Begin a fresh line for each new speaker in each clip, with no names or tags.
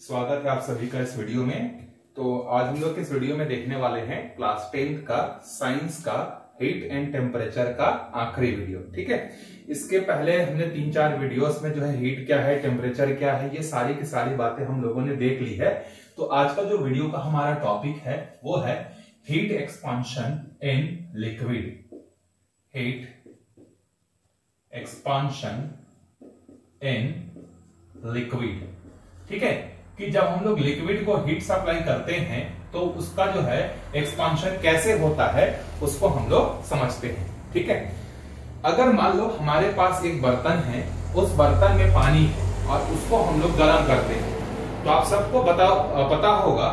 स्वागत है आप सभी का इस वीडियो में। तो आज हम लोग इस वीडियो में देखने वाले हैं क्लास 10th का साइंस का हीट एंड टेम्परेचर का आखिरी वीडियो। ठीक है, इसके पहले हमने 3-4 वीडियोस में जो है हीट क्या है, टेम्परेचर क्या है, ये सारी की सारी बातें हम लोगों ने देख ली है। तो आज का जो वीडियो का हमारा टॉपिक है वो है heat expansion in liquid. Heat expansion in liquid. ठीक है, कि जब हम लोग लिक्विड को हीट सप्लाई करते हैं तो उसका जो है एक्सपांशन कैसे होता है उसको हम लोग समझते हैं। ठीक है, अगर मान लो हमारे पास एक बर्तन है, उस बर्तन में पानी है और उसको हम लोग गर्म करते हैं, तो आप सबको पता होगा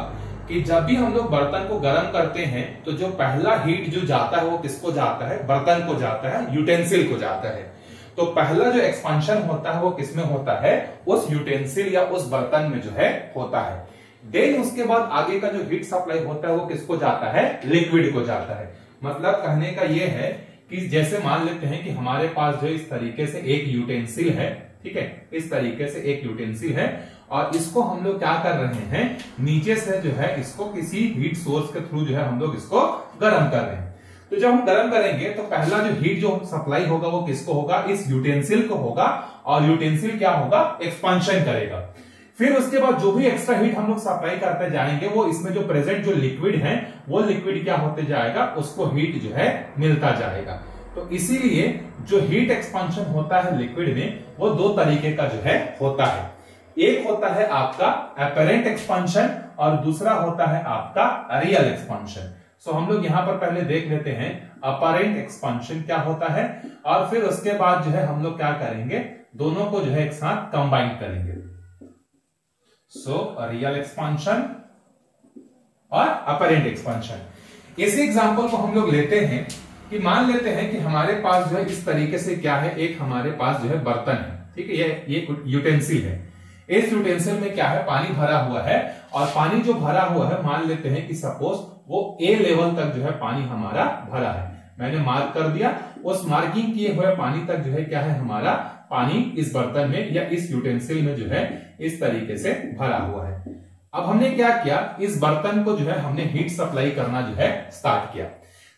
कि जब भी हम लोग बर्तन को गर्म करते हैं तो जो पहला हीट जो जाता है वो किसको जाता है? बर्तन को जाता है, यूटेंसिल को जाता है। तो पहला जो एक्सपांशन होता है वो किसमें होता है? उस यूटेंसिल या उस बर्तन में जो है होता है। देन उसके बाद आगे का जो हीट सप्लाई होता है वो किसको जाता है? लिक्विड को जाता है। मतलब कहने का ये है कि जैसे मान लेते हैं कि हमारे पास जो इस तरीके से एक यूटेंसिल है, ठीक है, इस तरीके से एक यूटेंसिल है और इसको हम लोग क्या कर रहे हैं, नीचे से जो है इसको किसी हीट सोर्स के थ्रू जो है हम लोग इसको गर्म कर रहे हैं। तो जब हम गर्म करेंगे तो पहला जो हीट जो सप्लाई होगा वो किसको होगा? इस यूटेंसिल को होगा और यूटेंसिल क्या होगा? एक्सपांशन करेगा। फिर उसके बाद जो भी एक्स्ट्रा हीट हम लोग सप्लाई करते जाएंगे वो इसमें जो प्रेजेंट जो लिक्विड है वो लिक्विड क्या होते जाएगा, उसको हीट जो है मिलता जाएगा। तो इसीलिए जो हीट एक्सपांशन होता है लिक्विड में वो दो तरीके का जो है होता है। एक होता है आपका अपरेंट एक्सपांशन और दूसरा होता है आपका रियल एक्सपांशन। सो हम लोग यहां पर पहले देख लेते हैं अपरेंट एक्सपांशन क्या होता है और फिर उसके बाद जो है हम लोग क्या करेंगे, दोनों को जो है एक साथ कंबाइन करेंगे। सो रियल एक्सपांशन और अपरेंट एक्सपांशन। इसी एग्जांपल को हम लोग लेते हैं कि मान लेते हैं कि हमारे पास जो है इस तरीके से क्या है, एक हमारे पास जो है बर्तन है, ठीक है, ये यूटेंसिल है। इस यूटेंसिल में क्या है, पानी भरा हुआ है और पानी जो भरा हुआ है मान लेते हैं कि सपोज वो ए लेवल तक जो है पानी हमारा भरा है। मैंने मार्क कर दिया, उस मार्किंग किए हुए पानी तक जो है क्या है, हमारा पानी इस बर्तन में या इस यूटेंसिल में जो है इस तरीके से भरा हुआ है। अब हमने क्या किया, इस बर्तन को जो है हमने हीट सप्लाई करना जो है स्टार्ट किया।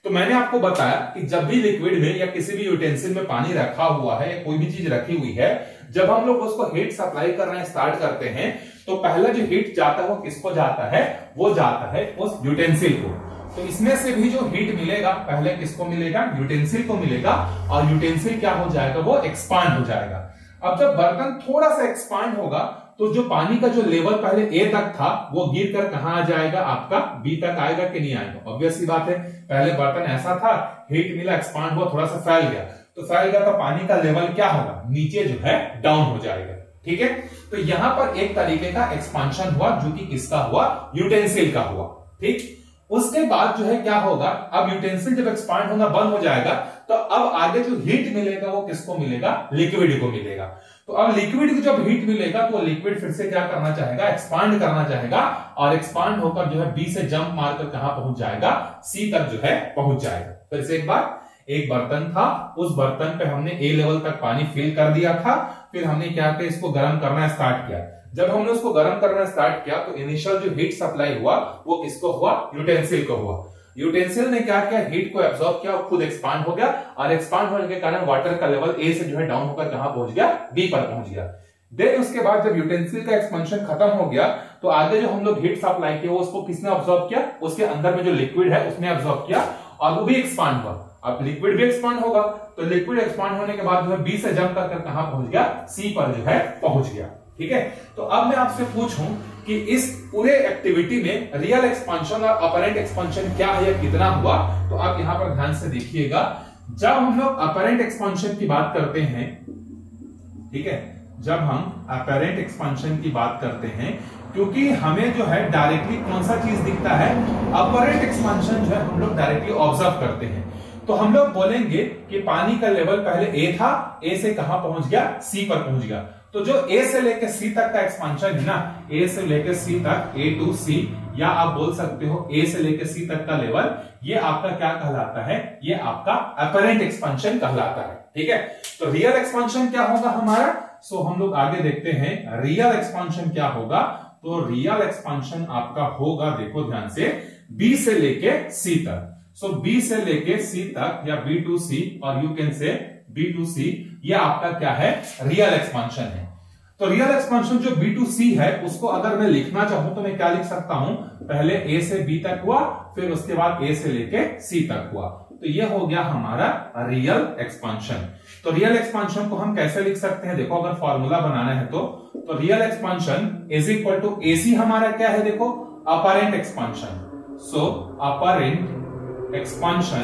तो मैंने आपको बताया कि जब भी लिक्विड में या किसी भी यूटेंसिल में पानी रखा हुआ है या कोई भी चीज रखी हुई है, जब हम लोग उसको हीट सप्लाई करना स्टार्ट करते हैं तो पहला जो हीट जाता है वो किसको जाता है? वो जाता है उस यूटेंसिल को। तो इसमें से भी जो हीट मिलेगा पहले किसको मिलेगा? यूटेंसिल को मिलेगा और यूटेंसिल क्या हो जाएगा? वो एक्सपांड हो जाएगा। अब जब बर्तन थोड़ा सा एक्सपांड होगा तो जो पानी का जो लेवल पहले ए तक था वो गिर कर कहां आ जाएगा? आपका बी तक आएगा कि नहीं आएगा? ऑब्वियस सी बात है, पहले बर्तन ऐसा था, हीट मिला, एक्सपांड हुआ, थोड़ा सा फैल गया, तो फैल गया तो पानी का लेवल क्या होगा? नीचे जो है डाउन हो जाएगा। ठीक है, तो यहां पर एक तरीके का एक्सपांशन हुआ जो कि किसका हुआ? यूटेंसिल का हुआ। ठीक, उसके बाद जो है क्या होगा, अब यूटेंसिल जब एक्सपांड होना बंद हो जाएगा तो अब आगे जो हीट मिलेगा वो किसको मिलेगा? लिक्विड को मिलेगा। तो अब लिक्विड को जब हीट मिलेगा तो लिक्विड फिर से क्या करना चाहेगा? एक्सपांड करना चाहेगा और एक्सपांड होकर जो है बी से जंप मारकर कहां पहुंच जाएगा? सी तक जो है पहुंच जाएगा। फिर से एक बार, एक बर्तन था, उस बर्तन पे हमने ए लेवल तक पानी फिल कर दिया था, फिर हमने क्या किया, इसको गर्म करना स्टार्ट किया। जब हमने उसको गर्म करना स्टार्ट किया तो इनिशियल जो हीट सप्लाई हुआ वो किसको हुआ? यूटेंसिल को हुआ। यूटेंसिल ने क्या किया? हीट को एब्सॉर्ब किया और खुद एक्सपांड हो गया और एक्सपांड होने के कारण वाटर का लेवल ए से जो है डाउन होकर कहां पहुंच गया? बी पर पहुंच गया। देन उसके बाद जब यूटेंसिल का एक्सपेंशन खत्म हो गया तो आगे जो हम लोग हीट सप्लाई किया वो उसको किसने ऑब्जॉर्ब किया? उसके अंदर में जो लिक्विड है उसने ऑब्जॉर्ब किया और वो भी एक्सपांड हुआ। अब लिक्विड भी एक्सपांड होगा तो लिक्विड एक्सपांड होने के बाद जो है बी से जंप करके कहां पहुंच गया? सी पर जो है पहुंच गया। ठीक है, तो अब मैं आपसे पूछूं कि इस पूरे एक्टिविटी में रियल एक्सपांशन और अपरेंट एक्सपांशन क्या है या कितना हुआ, तो आप यहां पर ध्यान से देखिएगा। जब हम लोग अपरेंट एक्सपांशन की बात करते हैं, ठीक है, जब हम अपरेंट एक्सपांशन की बात करते हैं, क्योंकि हमें जो है डायरेक्टली कौन सा चीज दिखता है? अपरेंट एक्सपांशन जो है हम लोग डायरेक्टली ऑब्जर्व करते हैं। तो हम लोग बोलेंगे कि पानी का लेवल पहले ए था, ए से कहां पहुंच गया? सी पर पहुंच गया। तो जो ए से लेकर सी तक का एक्सपांशन है ना, ए से लेकर सी तक, ए टू सी, या आप बोल सकते हो ए से लेकर सी तक का लेवल, ये आपका क्या कहलाता है? ये आपका अपरेंट एक्सपांशन कहलाता है। ठीक है, तो रियल एक्सपांशन क्या होगा हमारा? सो हम लोग आगे देखते हैं रियल एक्सपांशन क्या होगा। तो रियल एक्सपांशन आपका होगा, देखो ध्यान से, बी से लेके सी तक। सो बी से लेके सी तक या बी टू सी और you can say B two C, ये आपका क्या है, रियल एक्सपांशन है। तो रियल एक्सपांशन जो बी टू सी है उसको अगर मैं लिखना चाहूं तो मैं क्या लिख सकता हूं, पहले ए से बी तक हुआ, फिर उसके बाद ए से लेके सी तक हुआ, तो ये हो गया हमारा रियल एक्सपांशन। तो रियल एक्सपांशन को हम कैसे लिख सकते हैं, देखो अगर फॉर्मूला बनाना है तो real expansion is equal to AC हमारा क्या है, देखो apparent expansion. So apparent expansion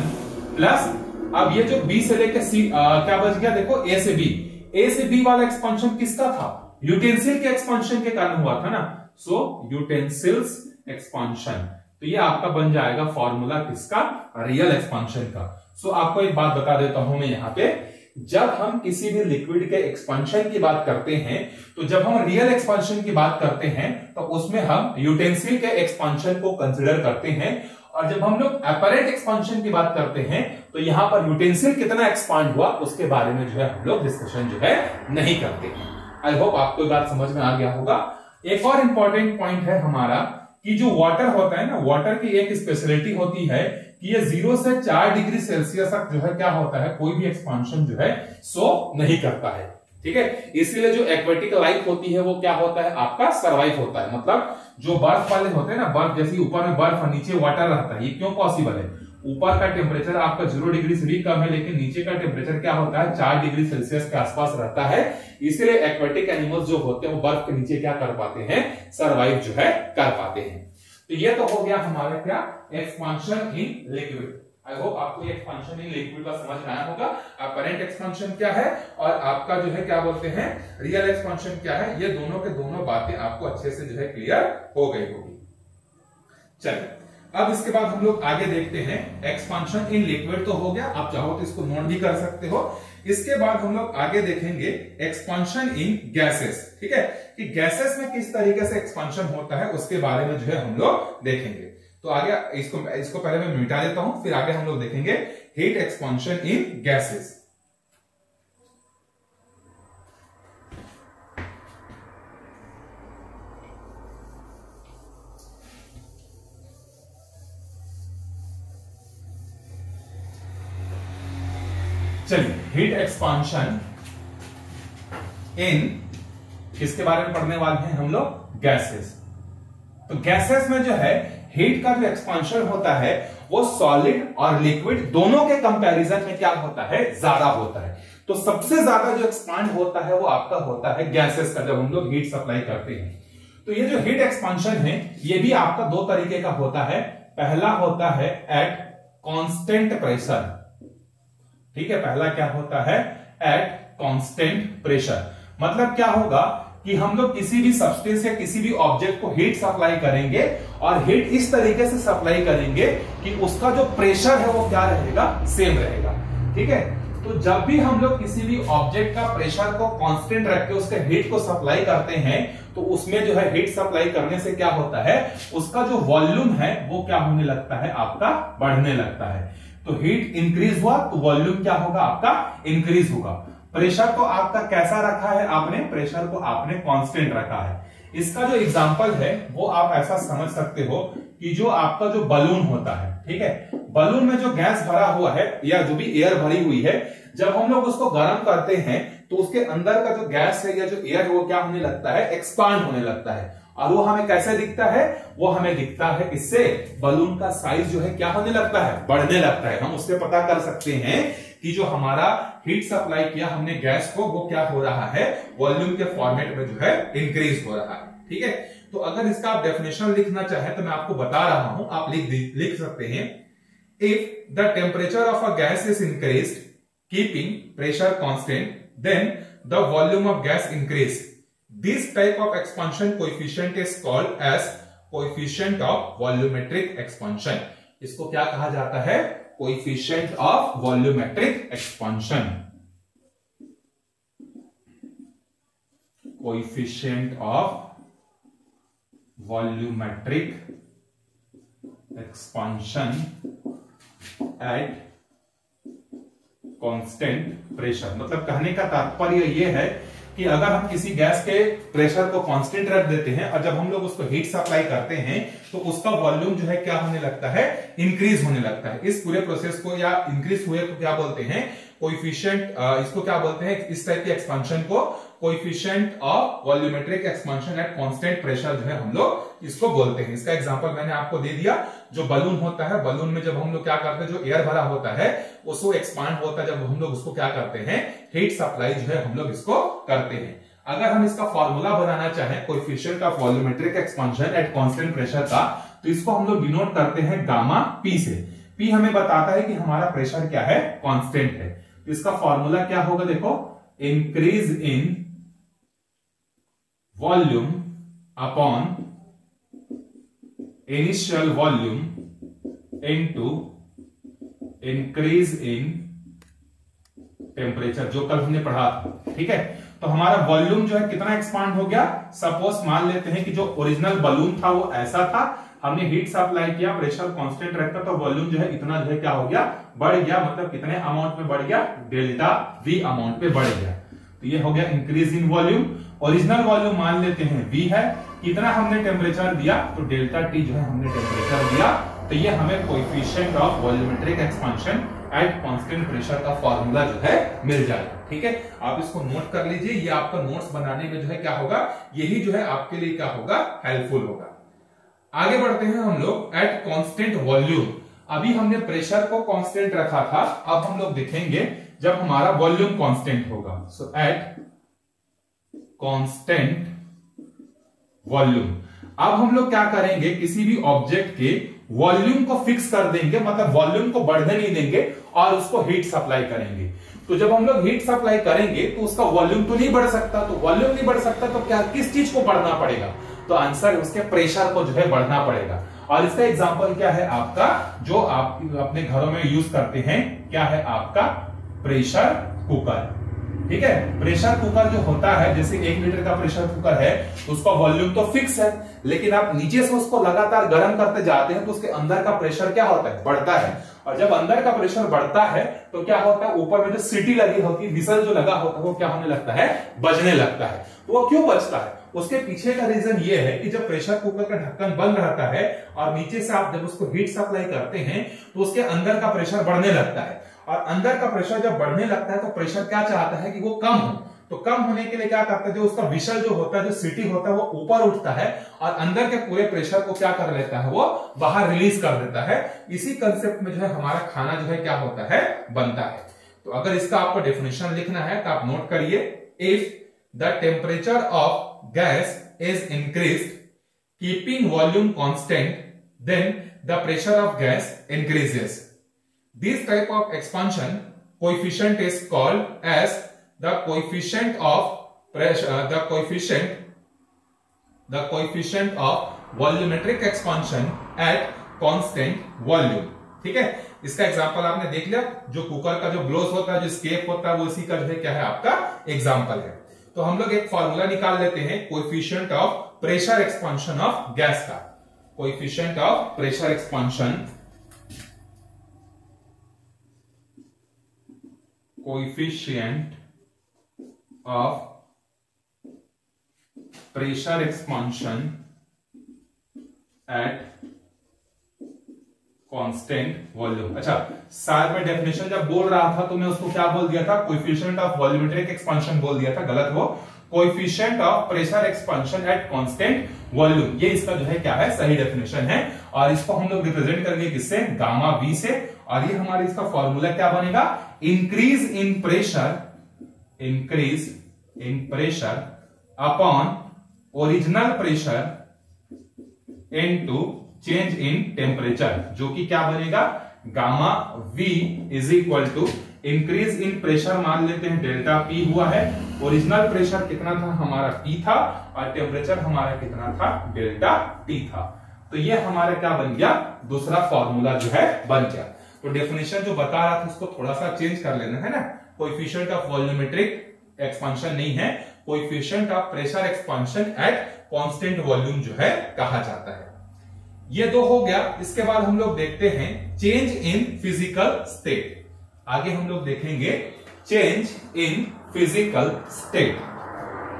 plus, अब ये जो बी से लेके सी क्या बच गया, देखो ए से बी। ए से बी वाला एक्सपांशन किसका था, यूटेंसिल के एक्सपांशन के कारण हुआ था ना, सो यूटेंसिल्स एक्सपांशन। तो ये आपका बन जाएगा फॉर्मूला किसका, रियल एक्सपांशन का। सो आपको एक बात बता देता हूं मैं यहां पे, जब हम किसी भी लिक्विड के एक्सपांशन की बात करते हैं, तो जब हम रियल एक्सपांशन की बात करते हैं तो उसमें हम यूटेंसिल के एक्सपांशन को कंसिडर करते हैं, और जब हम लोग अपरेंट एक्सपांशन की बात करते हैं तो यहां पर यूटेंसिल कितना एक्सपांड हुआ उसके बारे में जो है हम लोग डिस्कशन जो है नहीं करते हैं। आई होप आपको बात समझ में आ गया होगा। एक और इंपॉर्टेंट पॉइंट है हमारा कि जो वाटर होता है ना, वाटर की एक स्पेशलिटी होती है कि ये 0 से 4 डिग्री सेल्सियस तक जो है क्या होता है, कोई भी एक्सपांशन जो है सो नहीं करता है, ठीक है। इसीलिए जो एक्वेटिक लाइफ होती है वो क्या होता है, आपका सरवाइव होता है। मतलब जो बर्फ वाले होते हैं ना, बर्फ जैसे ऊपर में बर्फ और नीचे वाटर रहता है, ये क्यों पॉसिबल है, ऊपर का टेम्परेचर आपका 0 डिग्री से भी कम है, लेकिन नीचे का टेम्परेचर क्या होता है, 4 डिग्री सेल्सियस के आसपास रहता है। इसीलिए एक्वेटिक एनिमल्स जो होते हैं वो बर्फ के नीचे क्या कर पाते हैं, सरवाइव जो है कर पाते हैं। तो ये तो हो गया हमारा क्या, expansion in liquid. I hope आपको ये एक्सपांशन इन लिक्विड का समझ में आया होगा। अपरेंट एक्सपांशन क्या है और आपका जो है क्या बोलते हैं, रियल एक्सपांशन क्या है, ये दोनों के दोनों बातें आपको अच्छे से जो है क्लियर हो गई होगी। चलिए अब इसके बाद हम लोग आगे देखते हैं, एक्सपांशन इन लिक्विड तो हो गया, आप चाहो तो इसको नोट भी कर सकते हो। इसके बाद हम लोग आगे देखेंगे एक्सपांशन इन गैसेस, ठीक है, कि गैसेस में किस तरीके से एक्सपांशन होता है उसके बारे में जो है हम लोग देखेंगे। तो आगे इसको पहले मैं मिटा देता हूं, फिर आगे हम लोग देखेंगे हीट एक्सपांशन इन गैसेस। चलिए हीट एक्सपांशन इन किसके बारे में पढ़ने वाले हैं हम लोग, गैसेस। तो गैसेस में जो है हीट का जो एक्सपांशन होता है वो सॉलिड और लिक्विड दोनों के कंपैरिजन में क्या होता है, ज्यादा होता है। तो सबसे ज्यादा जो एक्सपांड होता है वो आपका होता है गैसेस का, जब हम लोग हीट सप्लाई करते हैं। तो ये जो हीट एक्सपांशन है ये भी आपका दो तरीके का होता है। पहला होता है एट कांस्टेंट प्रेशर, ठीक है, पहला क्या होता है, एट कांस्टेंट प्रेशर। मतलब क्या होगा कि हम लोग किसी भी सब्सटेंस या किसी भी ऑब्जेक्ट को हीट सप्लाई करेंगे और हीट इस तरीके से सप्लाई करेंगे कि उसका जो प्रेशर है वो क्या रहेगा, सेम रहेगा, ठीक है। तो जब भी हम लोग किसी भी ऑब्जेक्ट का प्रेशर को कांस्टेंट रख के उसके हीट को सप्लाई करते हैं तो उसमें जो है हीट सप्लाई करने से क्या होता है, उसका जो वॉल्यूम है वो क्या होने लगता है, आपका बढ़ने लगता है। तो हीट इंक्रीज हुआ तो वॉल्यूम क्या होगा, आपका इंक्रीज होगा। प्रेशर को आपका कैसा रखा है आपने, प्रेशर को आपने कांस्टेंट रखा है। इसका जो एग्जांपल है वो आप ऐसा समझ सकते हो कि जो आपका जो बलून होता है, ठीक है, बलून में जो गैस भरा हुआ है या जो भी एयर भरी हुई है, जब हम लोग उसको गर्म करते हैं तो उसके अंदर का जो गैस है या जो एयर है वो क्या होने लगता है, एक्सपांड होने लगता है। और वो हमें कैसे दिखता है, वो हमें दिखता है इससे, बलून का साइज जो है क्या होने लगता है, बढ़ने लगता है। हम उससे पता कर सकते हैं कि जो हमारा हीट सप्लाई किया हमने गैस को, वो क्या हो रहा है, वॉल्यूम के फॉर्मेट में जो है इंक्रीज हो रहा है, ठीक है। तो अगर इसका आप डेफिनेशन लिखना चाहें तो मैं आपको बता रहा हूं, आप लिख सकते हैं, if the temperature of a gas is increased keeping pressure constant then the volume of gas increase. This type of expansion coefficient is called as coefficient of volumetric expansion. इसको क्या कहा जाता है, coefficient of volumetric expansion. Coefficient of volumetric expansion at constant pressure. मतलब कहने का तात्पर्य यह है कि अगर हम किसी गैस के प्रेशर को कांस्टेंट रख देते हैं और जब हम लोग उसको हीट सप्लाई करते हैं तो उसका वॉल्यूम जो है क्या होने लगता है, इंक्रीज होने लगता है। इस पूरे प्रोसेस को या इंक्रीज हुए को क्या बोलते हैं, कोएफिशिएंट, इसको क्या बोलते हैं, इस टाइप के एक्सपेंशन को coefficient of volumetric expansion at constant pressure जो है हम लोग इसको बोलते हैं। इसका एग्जांपल मैंने आपको दे दिया। जो बलून होता है, बलून में जब हम लोग क्या करते हैं, जो एयर भरा होता है उसको एक्सपांड होता है, जब हम लोग उसको क्या करते हैं, हीट सप्लाई जो है हम लोग इसको करते हैं। अगर हम इसका फॉर्मूला बनाना चाहें coefficient of volumetric expansion at constant pressure का, तो इसको हम लोग डिनोट करते हैं गामा पी से। पी हमें बताता है कि हमारा प्रेशर क्या है, कांस्टेंट है। इसका फॉर्मूला क्या होगा, देखो, increase in volume upon initial volume into increase in temperature, जो कल हमने पढ़ा था। ठीक है, तो हमारा वॉल्यूम जो है कितना एक्सपांड हो गया। सपोज मान लेते हैं कि जो ओरिजिनल बलून था वो ऐसा था, हमने हीट सप्लाई किया, प्रेशर कांस्टेंट रखा, तो वॉल्यूम जो है इतना जो है क्या हो गया, बढ़ गया। मतलब कितने अमाउंट में बढ़ गया, डेल्टा वी अमाउंट पे बढ़ गया। तो ये हो गया increase in volume. Original volume मान लेते हैं वी है, कितना हमने टेम्परेचर दिया, तो डेल्टा टी जो है हमने टेम्परेचर दिया। तो ये हमें coefficient of volumetric expansion at constant pressure का फॉर्मूला जो है मिल जाएगा। ठीक है, आप इसको नोट कर लीजिए। ये आपका नोट्स बनाने में जो है क्या होगा, यही जो है आपके लिए क्या होगा, हेल्पफुल होगा। आगे बढ़ते हैं हम लोग एट कांस्टेंट वॉल्यूम। अभी हमने प्रेशर को कांस्टेंट रखा था, अब हम लोग देखेंगे जब हमारा वॉल्यूम कांस्टेंट होगा। सो एट कांस्टेंट वॉल्यूम, अब हम लोग क्या करेंगे, किसी भी ऑब्जेक्ट के वॉल्यूम को फिक्स कर देंगे, मतलब वॉल्यूम को बढ़ने नहीं देंगे और उसको हीट सप्लाई करेंगे। तो जब हम लोग हीट सप्लाई करेंगे तो उसका वॉल्यूम तो नहीं बढ़ सकता, तो वॉल्यूम नहीं बढ़ सकता तो क्या, किस चीज को बढ़ना पड़ेगा, तो आंसर उसके प्रेशर को जो है बढ़ना पड़ेगा। और इसका एग्जांपल क्या है आपका, जो आप अपने घरों में यूज करते हैं, क्या है आपका, प्रेशर कुकर। ठीक है, प्रेशर कुकर जो होता है, जैसे 1 लीटर का प्रेशर कुकर है, उसका वॉल्यूम तो फिक्स है, लेकिन आप नीचे से उसको लगातार गर्म करते जाते हैं तो उसके अंदर का प्रेशर क्या होता है, बढ़ता है। और जब अंदर का प्रेशर बढ़ता है तो क्या होता है, ऊपर में जो सीटी लगी होती है, विसल जो लगा होता है, वो क्या होने लगता है, बजने लगता है। तो वो क्यों बजता है, उसके पीछे का रीजन ये है कि जब प्रेशर कुकर का ढक्कन बंद रहता है और नीचे से आप जब उसको हीट सप्लाई करते हैं तो उसके अंदर का प्रेशर बढ़ने लगता है। और अंदर का प्रेशर जब बढ़ने लगता है तो प्रेशर क्या चाहता है कि वो कम हो। तो कम होने के लिए क्या करता है, जो उसका विशल जो होता है, जो सीटी होता है, वो ऊपर उठता है और अंदर के पूरे प्रेशर को क्या कर लेता है, वो बाहर रिलीज कर देता है। इसी कंसेप्ट में जो है हमारा खाना जो है क्या होता है, बनता है। तो अगर इसका आपको डेफिनेशन लिखना है तो आप नोट करिए, if the temperature of gas is increased keeping volume constant, then the pressure of gas increases. This type of expansion coefficient is called as the coefficient of pressure, the coefficient of volumetric expansion at constant volume। ठीक है, इसका example आपने देख लिया, जो cooker का जो blows होता है, जो स्केप होता है, वो इसी का जो है क्या है, आपका एग्जांपल है। तो हम लोग एक फॉर्मूला निकाल लेते हैं coefficient of pressure expansion of gas का। Coefficient of pressure expansion, coefficient of pressure expansion at constant volume. अच्छा, साथ में डेफिनेशन जब बोल रहा था तो मैं उसको क्या बोल दिया था, कोएफिशिएंट ऑफ वॉल्यूमेट्रिक एक्सपेंशन बोल दिया था, गलत वो coefficient of pressure expansion at constant volume. ये इसका जो है क्या है, सही डेफिनेशन है। और इसको हम लोग रिप्रेजेंट करेंगे किससे, गामा वी से। और ये हमारे इसका फॉर्मूला क्या बनेगा, increase in pressure upon original pressure into change in temperature, जो कि क्या बनेगा, gamma V is equal to increase in pressure, मान लेते हैं डेल्टा पी हुआ है। ओरिजिनल प्रेशर कितना था हमारा, पी था, और टेम्परेचर हमारा कितना था, डेल्टा टी था। तो ये हमारा क्या बन गया, दूसरा फॉर्मूला जो है बन गया। तो डेफिनेशन जो बता रहा था उसको थोड़ा सा चेंज कर लेना है ना, कोएफिशिएंट ऑफ वॉल्यूमेट्रिक एक्सपेंशन नहीं है, coefficient of pressure expansion at constant volume जो है कहा जाता है। ये दो हो गया। इसके बाद हम लोग देखते हैं चेंज इन फिजिकल स्टेट। आगे हम लोग देखेंगे चेंज इन फिजिकल स्टेट।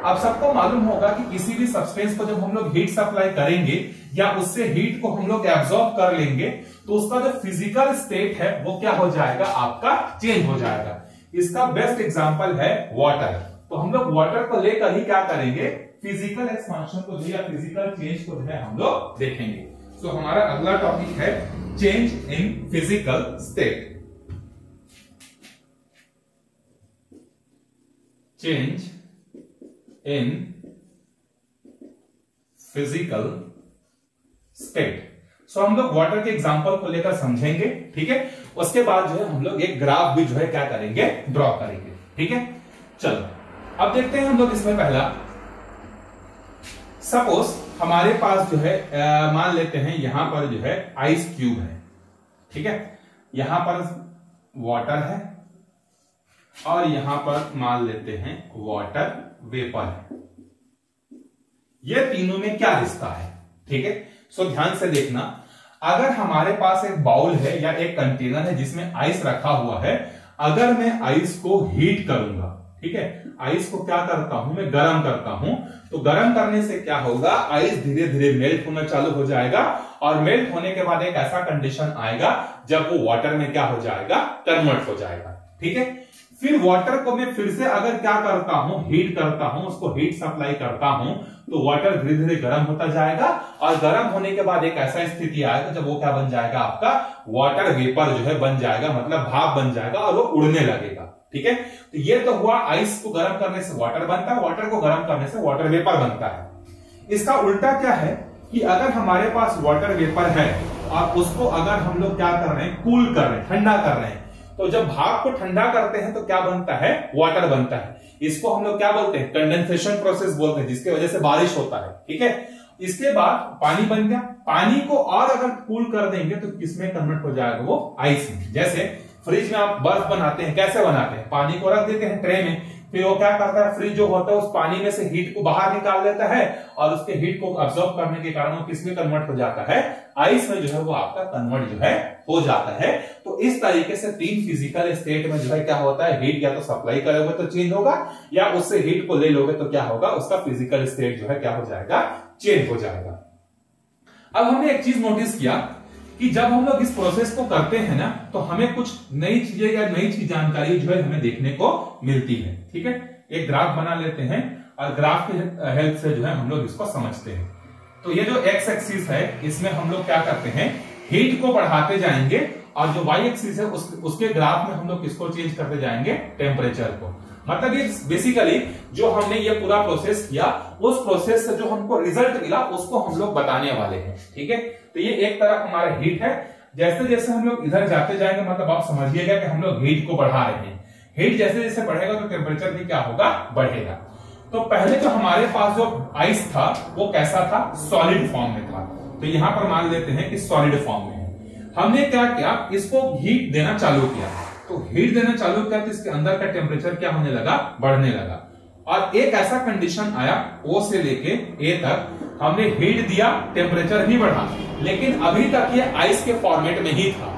अब सबको मालूम होगा कि किसी भी सब्सटेंस को जब हम लोग हीट सप्लाई करेंगे या उससे हीट को हम लोग एब्जॉर्ब कर लेंगे तो उसका जो फिजिकल स्टेट है वो क्या हो जाएगा, आपका चेंज हो जाएगा। इसका बेस्ट एग्जांपल है वाटर। तो हम लोग वाटर को लेकर ही क्या करेंगे, फिजिकल एक्सपांशन को या फिजिकल चेंज को जो है हम लोग देखेंगे। तो हमारा अगला टॉपिक है change in physical state. Change in physical state. So हम लोग वाटर के एग्जांपल को लेकर समझेंगे, ठीक है। उसके बाद जो है हम लोग एक ग्राफ भी जो है क्या करेंगे, ड्रॉ करेंगे, ठीक है। चलो अब देखते हैं हम लोग इसमें पहला, सपोज हमारे पास जो है मान लेते हैं यहां पर जो है आइस क्यूब है, ठीक है। यहां पर वाटर है और यहां पर मान लेते हैं वाटर वेपर है। ये तीनों में क्या रिश्ता है, ठीक है। सो ध्यान से देखना, अगर हमारे पास एक बाउल है या एक कंटेनर है जिसमें आइस रखा हुआ है, अगर मैं आइस को हीट करूंगा, ठीक है, आइस को क्या करता हूं मैं, गर्म करता हूं, तो गर्म करने से क्या होगा, आइस धीरे धीरे मेल्ट होना चालू हो जाएगा और मेल्ट होने के बाद एक ऐसा कंडीशन आएगा जब वो वाटर में क्या हो जाएगा, कन्वर्ट हो जाएगा, ठीक है। फिर वाटर को मैं फिर से अगर क्या करता हूं, हीट करता हूं, उसको हीट सप्लाई करता हूं, तो वाटर धीरे धीरे गर्म होता जाएगा और गर्म होने के बाद एक ऐसा स्थिति आएगा जब वो क्या बन जाएगा, आपका वाटर वेपर जो है बन जाएगा, मतलब भाप बन जाएगा और वो उड़ने लगेगा, ठीक है। तो ये तो हुआ आइस को गर्म करने से वाटर बनता है, वाटर को गर्म करने से वाटर वेपर बनता है। इसका उल्टा क्या है कि अगर हमारे पास वाटर वेपर है और उसको अगर हम लोग क्या कर रहे हैं, कूल कर रहे हैं, ठंडा कर रहे हैं, तो जब भाप को ठंडा करते हैं तो क्या बनता है, वाटर बनता है। इसको हम लोग क्या बोलते हैं, कंडेंसेशन प्रोसेस बोलते हैं, जिसकी वजह से बारिश होता है, ठीक है। इसके बाद पानी बन गया, पानी को और अगर कूल कर देंगे तो किसमें कन्वर्ट हो जाएगा, वो आइस में। जैसे फ्रिज में आप बर्फ बनाते हैं, कैसे बनाते हैं, पानी को रख देते हैं ट्रे में, फिर वो क्या करता है, फ्रिज जो होता है उस पानी में से हीट को बाहर निकाल लेता है और उसके हीट को अब्सॉर्ब करने के कारण वो किसमें कन्वर्ट हो जाता है, आइस में जो है वो आपका कन्वर्ट जो है हो जाता है। तो इस तरीके से तीन फिजिकल स्टेट में जो है क्या होता है, हीट या तो सप्लाई करोगे तो चेंज होगा या उससे हीट को ले लोगे तो क्या होगा, उसका फिजिकल स्टेट जो है क्या हो जाएगा, चेंज हो जाएगा। अब हमने एक चीज नोटिस किया कि जब हम लोग इस प्रोसेस को करते हैं ना, तो हमें कुछ नई चीजें या नई चीज जानकारी जो है हमें देखने को मिलती है, ठीक है। एक ग्राफ बना लेते हैं और ग्राफ की हेल्प से जो है हम लोग इसको समझते हैं। तो ये जो एक्स एक्सिस है इसमें हम लोग क्या करते हैं, हीट को बढ़ाते जाएंगे और जो वाई एक्सिस है उसके ग्राफ में हम लोग किसको चेंज करते जाएंगे, टेम्परेचर को। मतलब ये बेसिकली जो हमने ये पूरा प्रोसेस किया, उस प्रोसेस से जो हमको रिजल्ट मिला उसको हम लोग बताने वाले हैं, ठीक है। तो ये एक तरफ हमारा हीट है, जैसे जैसे हम लोग इधर जाते जाएंगे, मतलब आप समझिएगा कि हम लोग हीट को बढ़ा रहे हैं। हीट जैसे जैसे बढ़ेगा तो टेम्परेचर भी क्या होगा, बढ़ेगा। तो पहले जो हमारे पास जो आइस था वो कैसा था, सॉलिड फॉर्म में था। तो यहां पर मान लेते हैं कि सॉलिड फॉर्म में है। हमने क्या किया, इसको हीट देना चालू किया, तो हीट देना चालू किया तो इसके अंदर का टेम्परेचर क्या होने लगा, बढ़ने लगा। और एक ऐसा कंडीशन आया, O से लेके A तक हमने हीट दिया, टेम्परेचर भी बढ़ा, लेकिन अभी तक ये आइस के फॉर्मेट में ही था।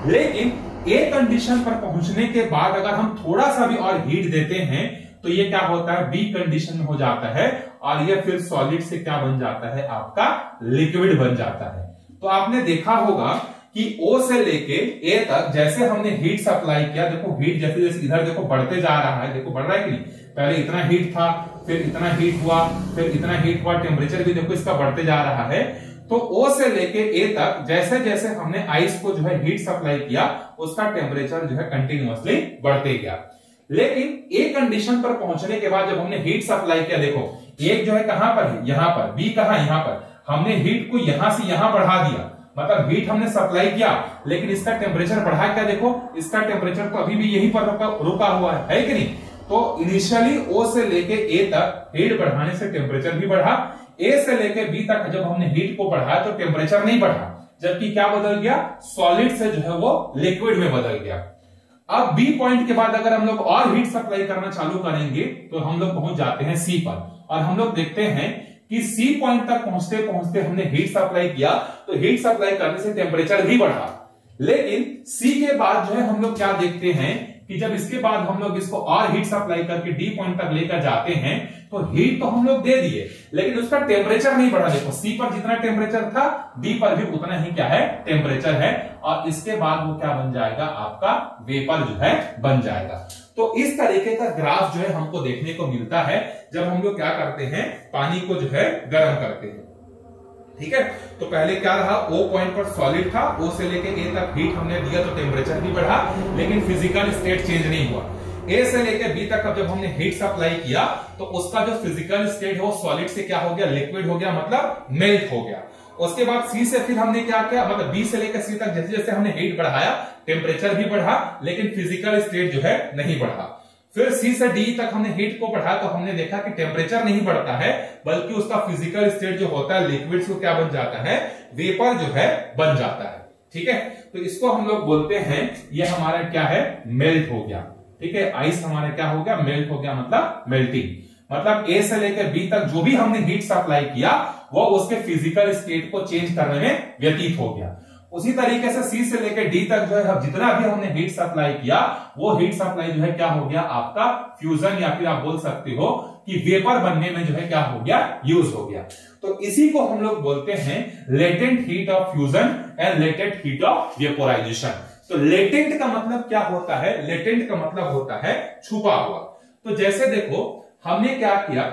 लेकिन A कंडीशन पर पहुंचने के बाद अगर हम थोड़ा सा भी और हीट देते हैं तो ये क्या होता है, B कंडीशन में हो जाता है और ये फिर सॉलिड से क्या बन जाता है, आपका लिक्विड बन जाता है। तो आपने देखा होगा कि O से लेके A तक जैसे हमने हीट सप्लाई किया, देखो हीट जैसे जैसे इधर देखो बढ़ते जा रहा है, देखो बढ़ रहा है कि नहीं, पहले इतना हीट था, फिर इतना हीट हुआ, फिर इतना हीट हुआ, टेम्परेचर भी देखो इसका बढ़ते जा रहा है। तो O से लेके A तक जैसे जैसे हमने आइस को जो है हीट सप्लाई किया, उसका टेम्परेचर जो है कंटिन्यूअसली बढ़ते गया। लेकिन A कंडीशन पर पहुंचने के बाद जब हमने हीट सप्लाई किया, देखो एक जो है कहां पर है, यहां पर, B कहां, यहां पर, हमने हीट को यहां से यहां बढ़ा दिया, मतलब हीट हमने सप्लाई किया, लेकिन इसका टेम्परेचर बढ़ा क्या, देखो इसका टेम्परेचर तो अभी भी यहीं पर रुका हुआ है कि नहीं। तो इनिशियली O से लेके A तक हीट बढ़ाने से टेम्परेचर भी बढ़ा, A से लेके B तक जब हमने हीट को बढ़ाया तो टेम्परेचर नहीं बढ़ा, जबकि क्या बदल गया, सॉलिड से जो है वो लिक्विड में बदल गया। अब B पॉइंट के बाद अगर हम लोग और हीट सप्लाई करना चालू करेंगे तो हम लोग पहुंच जाते हैं C पर, और हम लोग देखते हैं कि C पॉइंट तक पहुंचते पहुंचते हमने हीट सप्लाई किया, तो हीट सप्लाई करने से टेम्परेचर भी बढ़ा। लेकिन C के बाद जो है हम लोग क्या देखते हैं कि जब इसके बाद हम लोग इसको और हीट सप्लाई करके D पॉइंट तक लेकर जाते हैं तो हीट तो हम लोग दे दिए, लेकिन उसका टेम्परेचर नहीं बढ़ा। देखो सी पर जितना टेम्परेचर था बी पर भी उतना ही क्या है टेम्परेचर है, और इसके बाद वो क्या बन जाएगा आपका वेपर जो है बन जाएगा। तो इस तरीके का ग्राफ जो है हमको देखने को मिलता है जब हम लोग क्या करते हैं, पानी को जो है गर्म करते हैं। ठीक है, तो पहले क्या रहा, O पॉइंट पर सॉलिड था, O से लेके A तक हीट हमने दिया तो टेम्परेचर भी बढ़ा, लेकिन फिजिकल स्टेट चेंज नहीं हुआ। A से लेके B तक अब जब हमने हीट सप्लाई किया तो उसका जो फिजिकल स्टेट है वो सॉलिड से क्या हो गया, लिक्विड हो गया, मतलब मेल्ट हो गया। उसके बाद C से फिर हमने क्या किया, मतलब B से लेकर C तक जैसे जैसे हमने हीट बढ़ाया टेम्परेचर भी बढ़ा, लेकिन फिजिकल स्टेट जो है नहीं बढ़ा। फिर C से D तक हमने हीट को बढ़ाया तो हमने देखा कि टेम्परेचर नहीं बढ़ता है, बल्कि उसका फिजिकल स्टेट जो होता है लिक्विड से क्या बन जाता है, वेपर जो है बन जाता है। ठीक है, तो इसको हम लोग बोलते हैं ये हमारा क्या है, मेल्ट हो गया। ठीक है, आइस हमारा क्या हो गया, मेल्ट हो गया, मतलब मेल्टिंग। मतलब A से लेकर B तक जो भी हमने हीट सप्लाई किया वो उसके फिजिकल स्टेट को चेंज करने में व्यतीत हो गया। उसी तरीके से C से लेकर D तक जो है जितना भी हमने हीट सप्लाई किया वो हीट सप्लाई जो है क्या हो गया आपका फ्यूजन, या फिर आप बोल सकते हो कि वेपर बनने में जो है क्या हो गया, यूज हो गया। तो इसी को हम लोग बोलते हैं latent heat of fusion and latent heat of vaporisation. तो लेटेंट का मतलब क्या होता है, लेटेंट का मतलब होता है छुपा हुआ। तो जैसे देखो हमने क्या किया,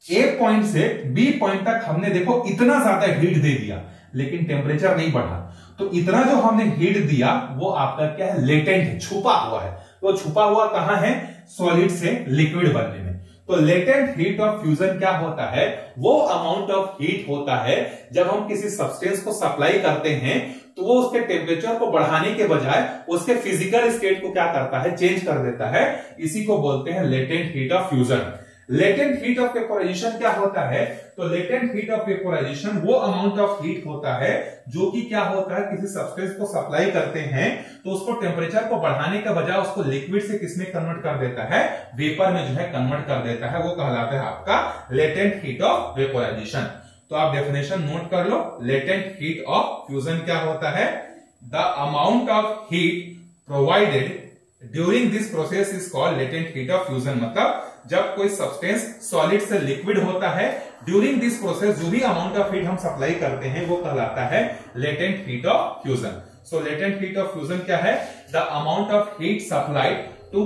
A पॉइंट से B पॉइंट तक हमने देखो इतना ज्यादा हीट दे दिया, लेकिन टेम्परेचर नहीं बढ़ा। तो इतना जो हमने हीट दिया वो आपका क्या है, लेटेंट है, छुपा हुआ है। तो छुपा हुआ कहां है, सॉलिड से लिक्विड बनने में। तो लेटेंट हीट ऑफ फ्यूजन क्या होता है, वो अमाउंट ऑफ हीट होता है जब हम किसी सब्सटेंस को सप्लाई करते हैं तो वो उसके टेम्परेचर को बढ़ाने के बजाय उसके फिजिकल स्टेट को क्या करता है, चेंज कर देता है। इसी को बोलते हैं latent heat of fusion. Latent heat of vaporisation क्या होता है, तो लेटेंट हीट ऑफ वेपोराइजेशन वो अमाउंट ऑफ हीट होता है जो कि क्या होता है, किसी सब्सटेंस को सप्लाई करते हैं तो उसको टेम्परेचर को बढ़ाने के बजाय उसको लिक्विड से किसमें कन्वर्ट कर देता है, वेपर में जो है कन्वर्ट कर देता है। वो कहलाता है आपका लेटेंट हीट ऑफ वेपोराइजेशन। तो आप डेफिनेशन नोट कर लो, लेटेंट हीट ऑफ फ्यूजन क्या होता है, the amount of heat provided during this process is called latent heat of fusion. मतलब जब कोई सब्सटेंस सॉलिड से लिक्विड होता है, ड्यूरिंग दिस प्रोसेस जो भी अमाउंट ऑफ हीट हम सप्लाई करते हैं वो कहलाता है latent heat of fusion. So latent heat of fusion क्या है, the amount of heat supplied to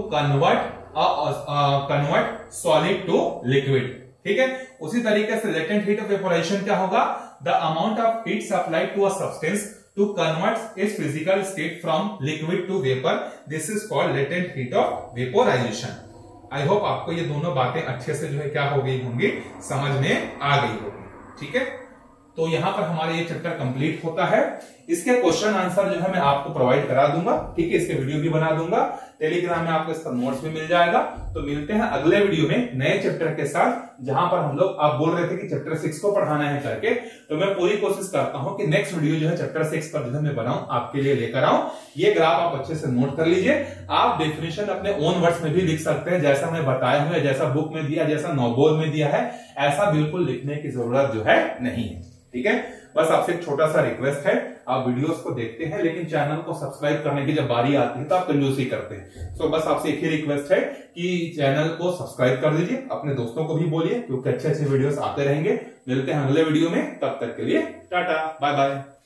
convert solid to liquid. ठीक है, उसी तरीके से लेटेंट हीट ऑफ वेपोराइजेशन क्या होगा, the amount of heat supplied to a substance to convert its physical state from liquid to vapour, this is called latent heat of vaporisation. I hope आपको ये दोनों बातें अच्छे से जो है क्या हो गई होंगी, समझ में आ गई होगी। ठीक है, तो यहां पर हमारा ये चैप्टर कंप्लीट होता है। इसके क्वेश्चन आंसर जो है मैं आपको प्रोवाइड करा दूंगा। ठीक है, इसके वीडियो भी बना दूंगा, टेलीग्राम में आपको इसका नोट्स भी मिल जाएगा। तो मिलते हैं अगले वीडियो में नए चैप्टर के साथ, जहां पर हम लोग, आप बोल रहे थे कि चैप्टर 6 को पढ़ाना है करके, तो मैं पूरी कोशिश करता हूं कि नेक्स्ट वीडियो जो है चैप्टर 6 पर जो है मैं बनाऊं, आपके लिए लेकर आऊं। ये ग्राफ आप अच्छे से नोट कर लीजिए। आप डेफिनेशन अपने ओन वर्ड्स में भी लिख सकते हैं, जैसा मैं बताया हूं, जैसा बुक में दिया, जैसा नोबल में दिया है, ऐसा बिल्कुल लिखने की जरूरत जो है नहीं है। ठीक है, बस आपसे एक छोटा सा रिक्वेस्ट है, आप वीडियोस को देखते हैं लेकिन चैनल को सब्सक्राइब करने की जब बारी आती है तो आप कंजूसी करते हैं। सो बस आपसे एक ही रिक्वेस्ट है कि चैनल को सब्सक्राइब कर दीजिए, अपने दोस्तों को भी बोलिए, क्योंकि अच्छे अच्छे वीडियोस आते रहेंगे। मिलते हैं अगले वीडियो में, तब तक के लिए टाटा बाय बाय।